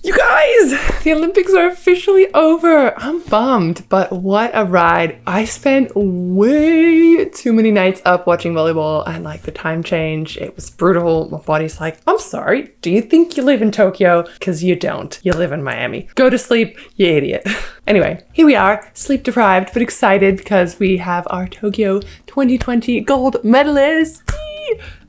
You guys, the Olympics are officially over. I'm bummed, but what a ride. I spent way too many nights up watching volleyball and like the time change. It was brutal. My body's like, I'm sorry. Do you think you live in Tokyo? Because you don't. You live in Miami. Go to sleep, you idiot. Anyway, here we are, sleep deprived, but excited because we have our Tokyo 2020 gold medalists.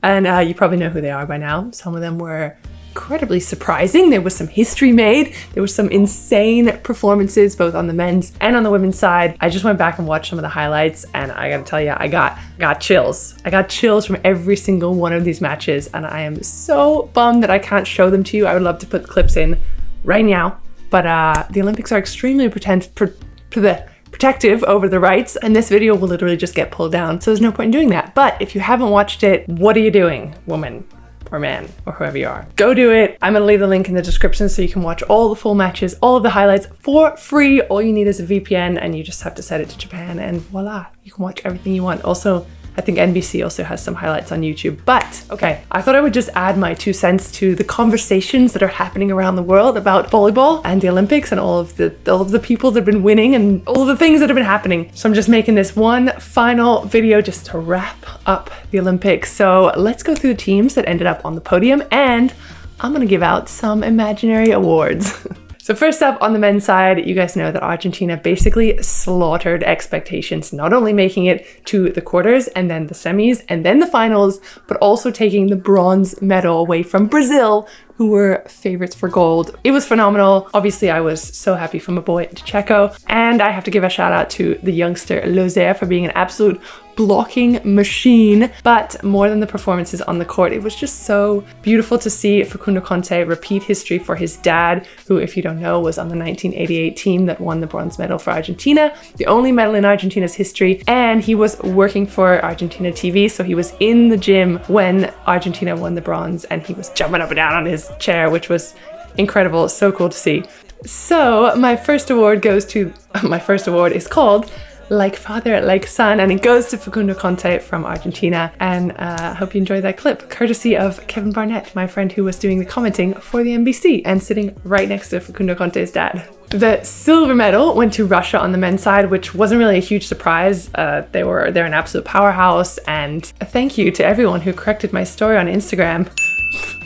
And you probably know who they are by now. Some of them were incredibly surprising. There was some history made. There was some insane performances both on the men's and on the women's side. I just went back and watched some of the highlights and I gotta tell you, I got chills. I got chills from every single one of these matches and I am so bummed that I can't show them to you. I would love to put clips in right now, but the Olympics are extremely protective over the rights and this video will literally just get pulled down, so there's no point in doing that. But if you haven't watched it, what are you doing, woman or man or whoever you are? Go do it. I'm gonna leave the link in the description so you can watch all the full matches, all of the highlights for free. All you need is a VPN and you just have to set it to Japan and voila, you can watch everything you want. Also, I think NBC also has some highlights on YouTube. But okay, I thought I would just add my 2 cents to the conversations that are happening around the world about volleyball and the Olympics and all of the people that have been winning and all of the things that have been happening. So I'm just making this one final video just to wrap up the Olympics. So let's go through the teams that ended up on the podium and I'm gonna give out some imaginary awards. So first up on the men's side, you guys know that Argentina basically slaughtered expectations, not only making it to the quarters and then the semis and then the finals, but also taking the bronze medal away from Brazil, who were favorites for gold. It was phenomenal. Obviously, I was so happy for my boy Checo, and I have to give a shout out to the youngster Lozer for being an absolute blocking machine. But more than the performances on the court, it was just so beautiful to see Facundo Conte repeat history for his dad, who, if you don't know, was on the 1988 team that won the bronze medal for Argentina, the only medal in Argentina's history. And he was working for Argentina TV, so he was in the gym when Argentina won the bronze and he was jumping up and down on his chair, which was incredible. So cool to see. So my first award is called Like Father, Like Son, and it goes to Facundo Conte from Argentina. And I hope you enjoyed that clip, courtesy of Kevin Barnett, my friend who was doing the commenting for the NBC and sitting right next to Facundo Conte's dad. The silver medal went to Russia on the men's side, which wasn't really a huge surprise. They're an absolute powerhouse, and thank you to everyone who corrected my story on Instagram.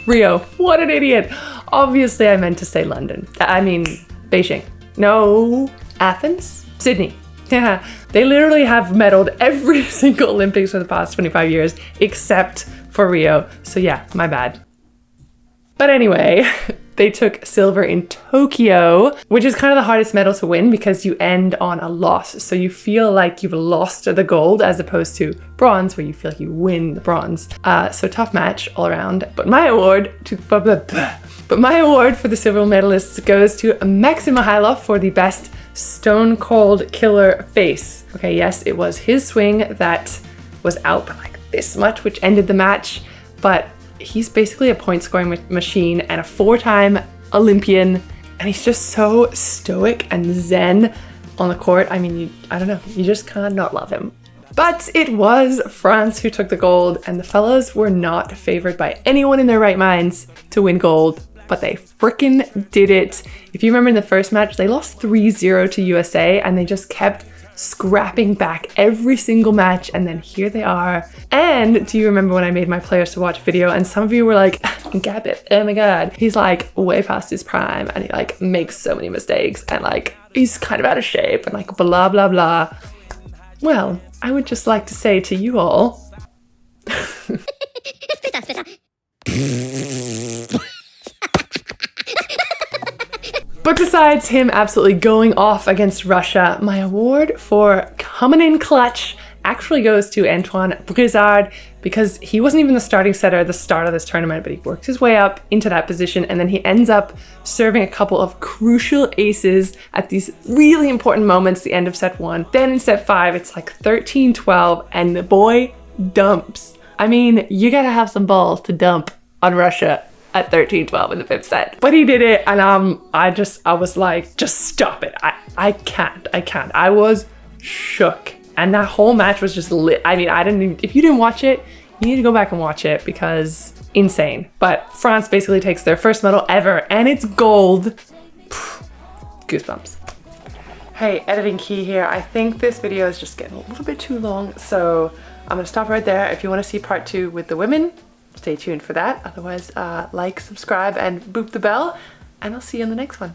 Rio, what an idiot. Obviously, I meant to say London. I mean, Beijing. No, Athens? Sydney. Yeah, they literally have medaled every single Olympics for the past 25 years, except for Rio. So yeah, my bad. But anyway, they took silver in Tokyo, which is kind of the hardest medal to win because you end on a loss. So you feel like you've lost the gold as opposed to bronze, where you feel like you win the bronze. So tough match all around. But my award for the silver medalists goes to Maxim Mikhailov for the best stone cold killer face. Okay, yes, it was his swing that was out by like this much, which ended the match, but he's basically a point scoring machine and a 4-time Olympian, and he's just so stoic and zen on the court. I mean, I don't know, you just can't not love him. But it was France who took the gold, and the fellas were not favored by anyone in their right minds to win gold, but they frickin' did it. If you remember in the first match, they lost 3-0 to USA, and they just kept scrapping back every single match, and then here they are. And do you remember when I made my players to watch video and some of you were like, Gabit, oh my god, he's like way past his prime and he like makes so many mistakes and like he's kind of out of shape and like blah blah blah. Well, I would just like to say to you all but besides him absolutely going off against Russia, my award for coming in clutch actually goes to Antoine Brizard, because he wasn't even the starting setter at the start of this tournament, but he worked his way up into that position, and then he ends up serving a couple of crucial aces at these really important moments, the end of set 1. Then in set 5, it's like 13-12, and the boy dumps. I mean, you gotta have some balls to dump on Russia at 13-12 in the 5th set. But he did it, and I was like, just stop it. I can't. I was shook. And that whole match was just lit. I mean, if you didn't watch it, you need to go back and watch it, because insane. But France basically takes their first medal ever, and it's gold. Goosebumps. Hey, editing key here. I think this video is just getting a little bit too long, so I'm gonna stop right there. If you want to see part 2 with the women, stay tuned for that. Otherwise, like, subscribe, and boop the bell, and I'll see you in the next one.